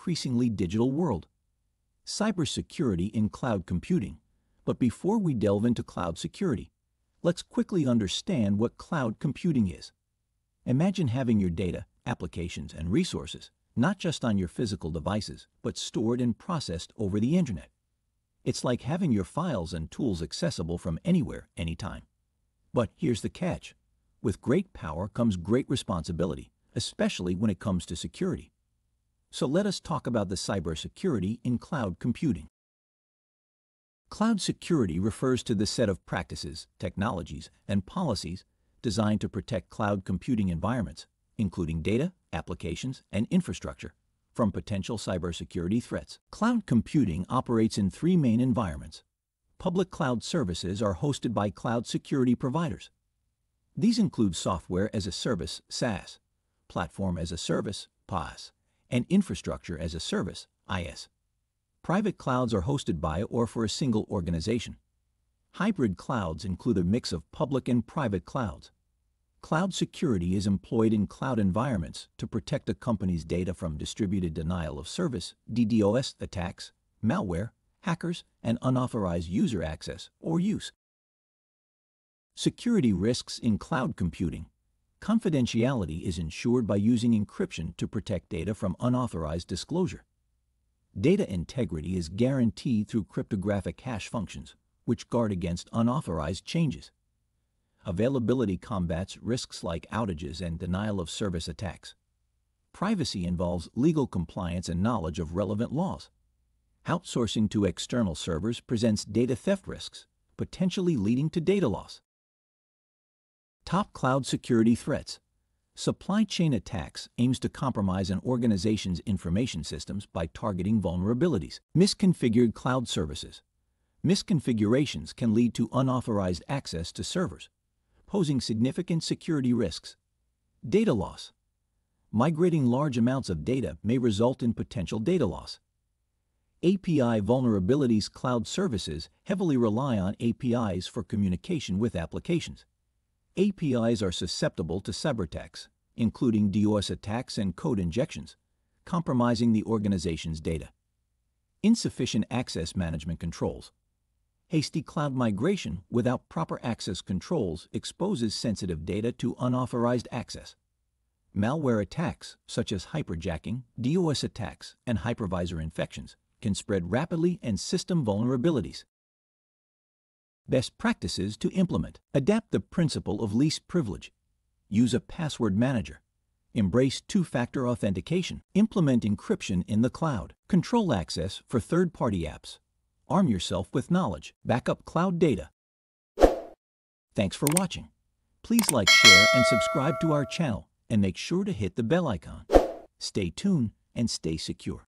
increasingly digital world. Cybersecurity in cloud computing. But before we delve into cloud security, let's quickly understand what cloud computing is. Imagine having your data, applications, and resources not just on your physical devices, but stored and processed over the internet. It's like having your files and tools accessible from anywhere, anytime. But here's the catch. With great power comes great responsibility, especially when it comes to security. So let us talk about the cybersecurity in cloud computing. Cloud security refers to the set of practices, technologies, and policies designed to protect cloud computing environments, including data, applications, and infrastructure, from potential cybersecurity threats. Cloud computing operates in three main environments. Public cloud services are hosted by cloud security providers. These include software as a service, SaaS, platform as a service, PaaS, and infrastructure as a service, IaaS. Private clouds are hosted by or for a single organization. Hybrid clouds include a mix of public and private clouds. Cloud security is employed in cloud environments to protect a company's data from distributed denial of service, DDoS attacks, malware, hackers, and unauthorized user access or use. Security risks in cloud computing. Confidentiality is ensured by using encryption to protect data from unauthorized disclosure. Data integrity is guaranteed through cryptographic hash functions, which guard against unauthorized changes. Availability combats risks like outages and denial of service attacks. Privacy involves legal compliance and knowledge of relevant laws. Outsourcing to external servers presents data theft risks, potentially leading to data loss. Top cloud security threats. Supply chain attacks aims to compromise an organization's information systems by targeting vulnerabilities. Misconfigured cloud services. Misconfigurations can lead to unauthorized access to servers, posing significant security risks. Data loss. Migrating large amounts of data may result in potential data loss. API vulnerabilities. Cloud services heavily rely on APIs for communication with applications. APIs are susceptible to cyberattacks, including DDoS attacks and code injections, compromising the organization's data. Insufficient access management controls. Hasty cloud migration without proper access controls exposes sensitive data to unauthorized access. Malware attacks, such as hyperjacking, DDoS attacks, and hypervisor infections, can spread rapidly and system vulnerabilities. Best practices to implement. Adapt the principle of least privilege. Use a password manager. Embrace two-factor authentication. Implement encryption in the cloud. Control access for third-party apps. Arm yourself with knowledge. Backup cloud data. Thanks for watching. Please like, share, and subscribe to our channel, and make sure to hit the bell icon. Stay tuned and stay secure.